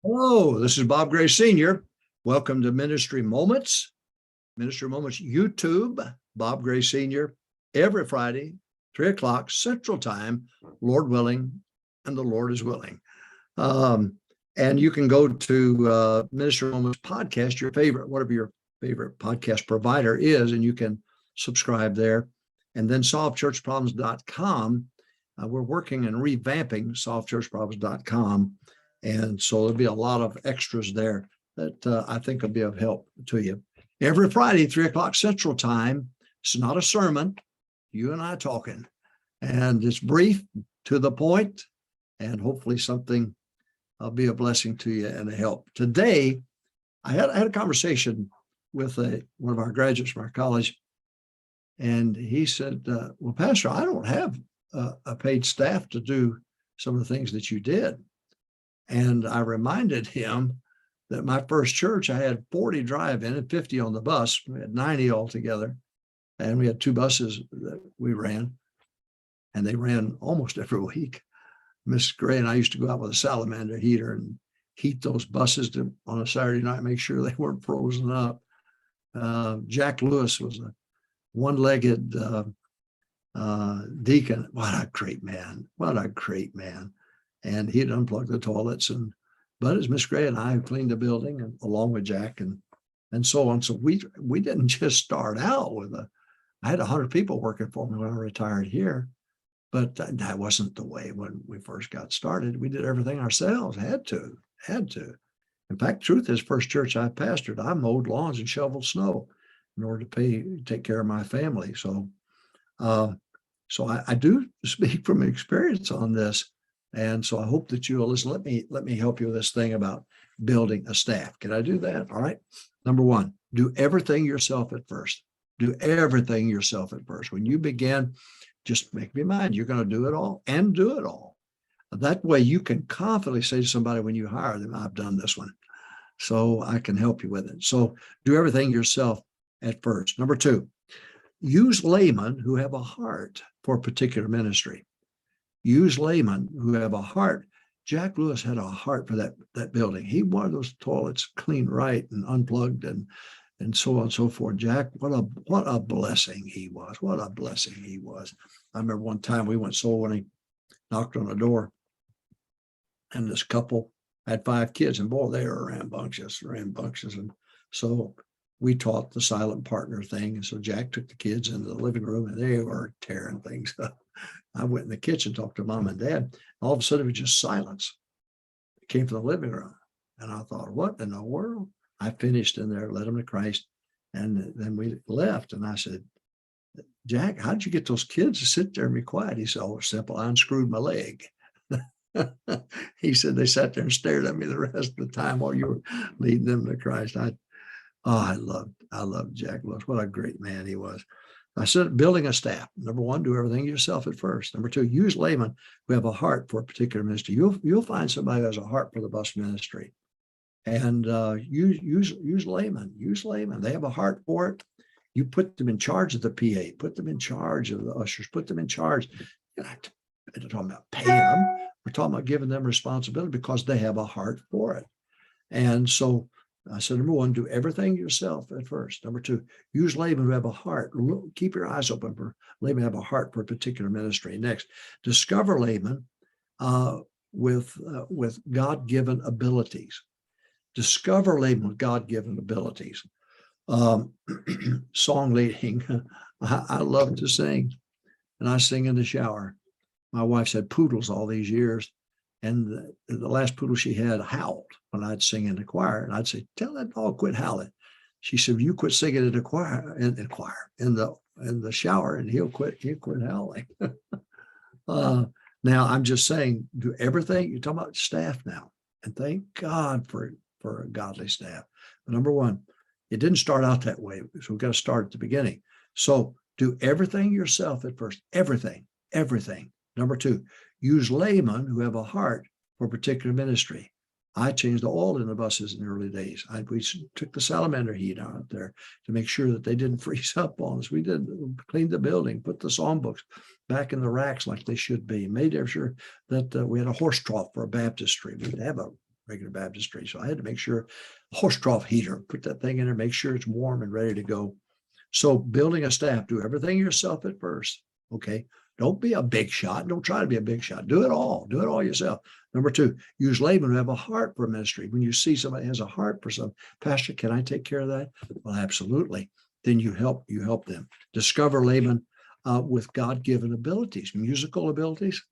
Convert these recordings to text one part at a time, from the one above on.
Hello, this is Bob Gray Sr. Welcome to Ministry Moments. Ministry Moments YouTube, Bob Gray Sr. Every Friday, 3 o'clock Central Time, Lord willing, and the Lord is willing. And you can go to Ministry Moments Podcast, your favorite, whatever your favorite podcast provider is, and you can subscribe there. And then solvechurchproblems.com. We're working and revamping solvechurchproblems.com. And so there'll be a lot of extras there that I think will be of help to you. Every Friday, 3 o'clock Central Time. It's not a sermon, you and I talking. And it's brief, to the point, and hopefully something will be a blessing to you and a help. Today, I had a conversation with one of our graduates from our college, and he said, well, Pastor, I don't have a paid staff to do some of the things that you did. And I reminded him that my first church, I had 40 drive-in and 50 on the bus. We had 90 altogether. And we had 2 buses that we ran. And they ran almost every week. Miss Gray and I used to go out with a salamander heater and heat those buses on a Saturday night, make sure they weren't frozen up. Jack Lewis was a one-legged deacon. What a great man. What a great man. And he'd unplug the toilets, but as Miss Gray and I cleaned the building, and along with Jack and so on. So we didn't just start out with I had 100 people working for me when I retired here, but that wasn't the way when we first got started. We did everything ourselves, had to. In fact, truth is, first church I pastored, I mowed lawns and shoveled snow in order to take care of my family. So I do speak from experience on this. And so I hope that you'll listen. Let me help you with this thing about building a staff. Can I do that? All right. Number one, do everything yourself at first. Do everything yourself at first. When you begin, just make me mind, you're going to do it all and do it all. That way you can confidently say to somebody when you hire them, I've done this one, so I can help you with it. So do everything yourself at first. Number two, use laymen who have a heart for a particular ministry. Use laymen who have a heart. Jack Lewis had a heart for that building. He wanted those toilets cleaned right and unplugged and so on and so forth. Jack, what a blessing he was. What a blessing he was. I remember one time we went soul winning, knocked on the door, and this couple had 5 kids, and boy, they were rambunctious. And so we taught the silent partner thing. And so Jack took the kids into the living room, and they were tearing things up. I went in the kitchen, talked to Mom and Dad. All of a sudden, it was just silence. It came from the living room. And I thought, what in the world? I finished in there, led them to Christ. And then we left. And I said, Jack, how'd you get those kids to sit there and be quiet? He said, oh, it's simple. I unscrewed my leg. He said, they sat there and stared at me the rest of the time while you were leading them to Christ. I loved Jack Lewis. What a great man he was. I said, building a staff. Number one, do everything yourself at first. Number two, use laymen who have a heart for a particular ministry. You'll find somebody who has a heart for the bus ministry, and use laymen. Use laymen. They have a heart for it. You put them in charge of the PA. Put them in charge of the ushers. Put them in charge. You're not talking about paying them. We're talking about giving them responsibility because they have a heart for it. And so I said, number one, do everything yourself at first. Number two, use laymen who have a heart. Keep your eyes open for laymen who have a heart for a particular ministry. Next, discover laymen with God-given abilities. Discover laymen with God-given abilities. Song leading. I love to sing, and I sing in the shower. My wife's had poodles all these years. And the last poodle she had howled when I'd sing in the choir. And I'd say, tell that dog quit howling. She said, you quit singing in the choir, in the shower, and he'll quit howling. Now I'm just saying, do everything. You're talking about staff now. And thank God for a godly staff. But number one, it didn't start out that way. So we've got to start at the beginning. So do everything yourself at first. Everything. Number two, use laymen who have a heart for a particular ministry. I changed the oil in the buses in the early days. We took the salamander heat out there to make sure that they didn't freeze up on us. We cleaned the building, put the songbooks back in the racks like they should be, made sure that we had a horse trough for a baptistry. We'd have a regular baptistry. So I had to make sure horse trough heater, put that thing in there, make sure it's warm and ready to go. So building a staff, do everything yourself at first. Okay. Don't be a big shot. Don't try to be a big shot. Do it all. Do it all yourself. Number two, use laymen who have a heart for ministry. When you see somebody has a heart for some, Pastor, can I take care of that? Well, absolutely. Then you help them. Discover laymen with God-given abilities, musical abilities,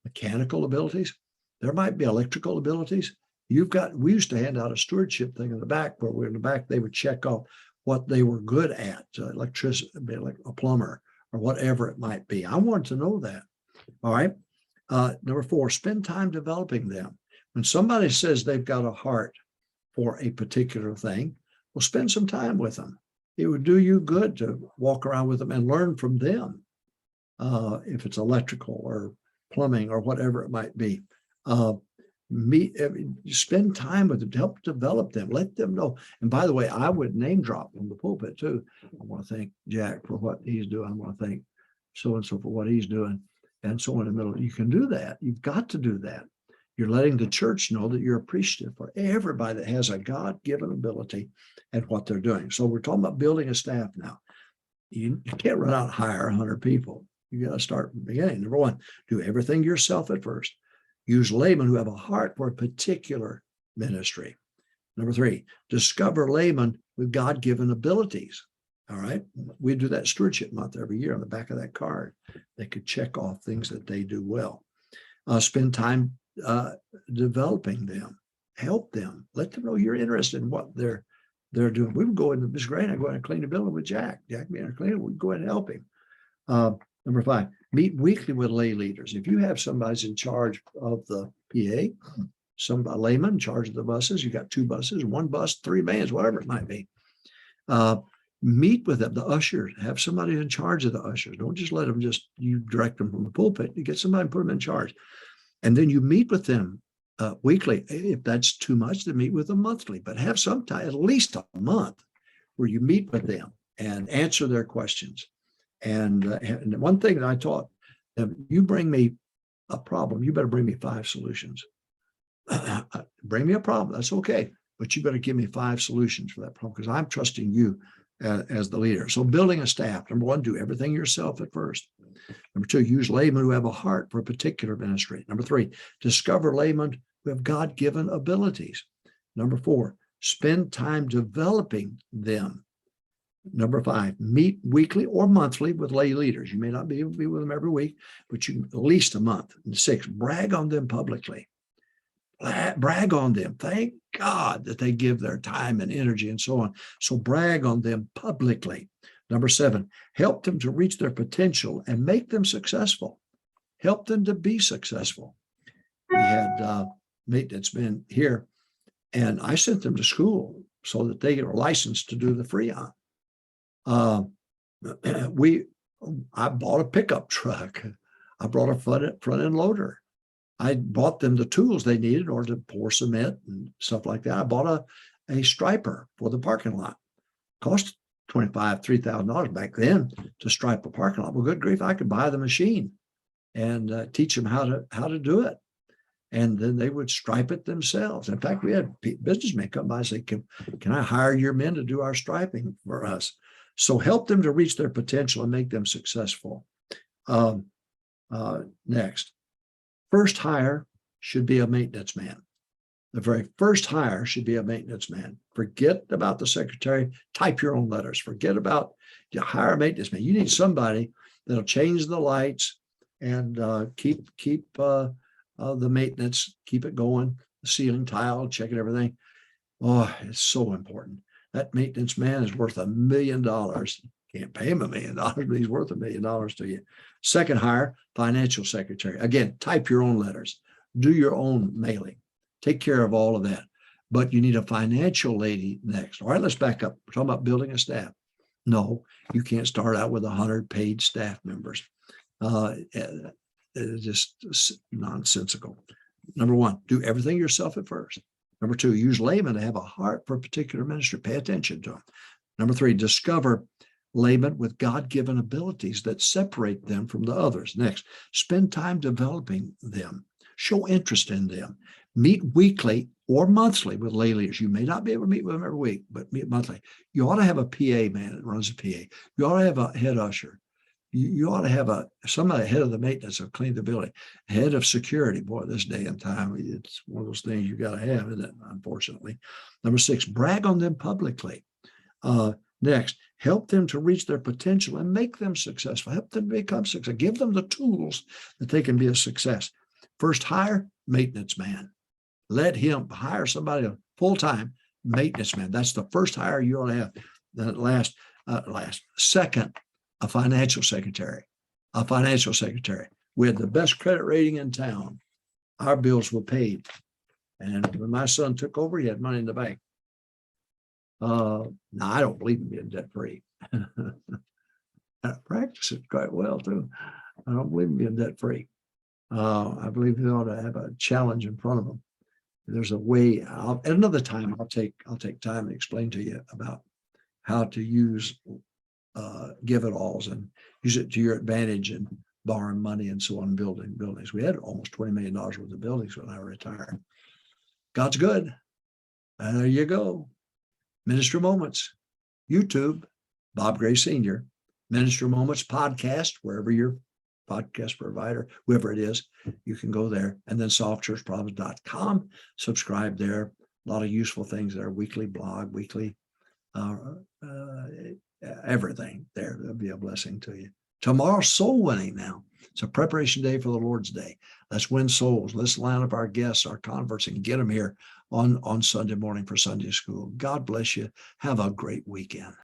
mechanical abilities. There might be electrical abilities. We used to hand out a stewardship thing in the back where we're in the back, they would check off what they were good at, electricity, like a plumber or whatever it might be. I wanted to know that. All right. Number four, spend time developing them. When somebody says they've got a heart for a particular thing, well, spend some time with them. It would do you good to walk around with them and learn from them. If it's electrical or plumbing or whatever it might be. Spend time with them to help develop them, let them know. And by the way, I would name drop from the pulpit too. I want to thank Jack for what he's doing. I want to thank so-and-so for what he's doing, and so in the middle. You can do that. You've got to do that. You're letting the church know that you're appreciative for everybody that has a God-given ability at what they're doing. So we're talking about building a staff now. You can't run out and hire 100 people. You got to start from the beginning. Number one, do everything yourself at first. Use laymen who have a heart for a particular ministry. Number three, discover laymen with God-given abilities. All right. We do that stewardship month every year on the back of that card. They could check off things that they do well. Spend time developing them. Help them. Let them know you're interested in what they're doing. We would go in, Ms. Gray and I go in and clean the building with Jack. Jack being our cleaner, we'd go in and help him. Number five, meet weekly with lay leaders. If you have somebody's in charge of the PA, a layman in charge of the buses, you got 2 buses, 1 bus, 3 vans, whatever it might be. Meet with them, the ushers, have somebody in charge of the ushers. Don't just let them you direct them from the pulpit. You get somebody and put them in charge. And then you meet with them weekly. If that's too much, then meet with them monthly, but have some time, at least a month, where you meet with them and answer their questions. And one thing that I taught them, you bring me a problem, you better bring me 5 solutions. Bring me a problem, that's okay, but you better give me 5 solutions for that problem because I'm trusting you as the leader. So building a staff, number one, do everything yourself at first. Number two, use laymen who have a heart for a particular ministry. Number three, discover laymen who have God-given abilities. Number four, spend time developing them. Number 5, meet weekly or monthly with lay leaders. You may not be able to be with them every week, but you at least a month. And 6, brag on them publicly. Brag on them. Thank God that they give their time and energy and so on. So brag on them publicly. Number 7, help them to reach their potential and make them successful. Help them to be successful. We had maintenance men here, and I sent them to school so that they are licensed to do the Freon. I bought a pickup truck. I brought a front end loader. I bought them the tools they needed in order to pour cement and stuff like that. I bought a striper for the parking lot. Cost $3,000 back then to stripe a parking lot. Well, good grief, I could buy the machine and teach them how to do it. And then they would stripe it themselves. In fact, we had businessmen come by and say, can I hire your men to do our striping for us? So help them to reach their potential and make them successful. Next, first hire should be a maintenance man. The very first hire should be a maintenance man. Forget about the secretary. Type your own letters. Forget about you hire a maintenance man. You need somebody that'll change the lights and keep the maintenance, keep it going, the ceiling tile, checking everything. Oh, it's so important. That maintenance man is worth $1 million. Can't pay him $1 million, but he's worth $1 million to you. Second hire, financial secretary. Again, type your own letters, do your own mailing, take care of all of that. But you need a financial lady next. All right, let's back up. We're talking about building a staff. No, you can't start out with 100 paid staff members. It's just nonsensical. Number 1, do everything yourself at first. Number 2, use laymen to have a heart for a particular ministry. Pay attention to them. Number 3, discover laymen with God-given abilities that separate them from the others. Next, spend time developing them. Show interest in them. Meet weekly or monthly with lay leaders. You may not be able to meet with them every week, but meet monthly. You ought to have a PA man that runs a PA. You ought to have a head usher. You ought to have somebody head of the maintenance of clean the building, head of security. Boy, this day and time, it's one of those things you got to have, isn't it? Unfortunately. Number 6, brag on them publicly. Next, help them to reach their potential and make them successful. Help them become successful. Give them the tools that they can be a success. First hire, maintenance man. Let him hire somebody full-time maintenance man. That's the first hire you ought to have. Last. Second, a financial secretary. A financial secretary. We had the best credit rating in town. Our bills were paid. And when my son took over, he had money in the bank. Now, I don't believe in being debt-free. I practice it quite well, too. I don't believe in being debt-free. I believe they ought to have a challenge in front of them. There's a way. At another time, I'll take time to explain to you about how to use give-it-alls and use it to your advantage and borrowing money and so on, building buildings. We had almost $20 million worth of buildings when I retired. God's good. And there you go. Minister Moments, YouTube, Bob Gray Sr., Minister Moments podcast, wherever your podcast provider, whoever it is, you can go there. And then solvechurchproblems.com, subscribe there. A lot of useful things there, weekly blog, weekly everything there. That'll be a blessing to you. Tomorrow's soul winning now. It's a preparation day for the Lord's Day. Let's win souls. Let's line up our guests, our converts, and get them here on Sunday morning for Sunday school. God bless you. Have a great weekend.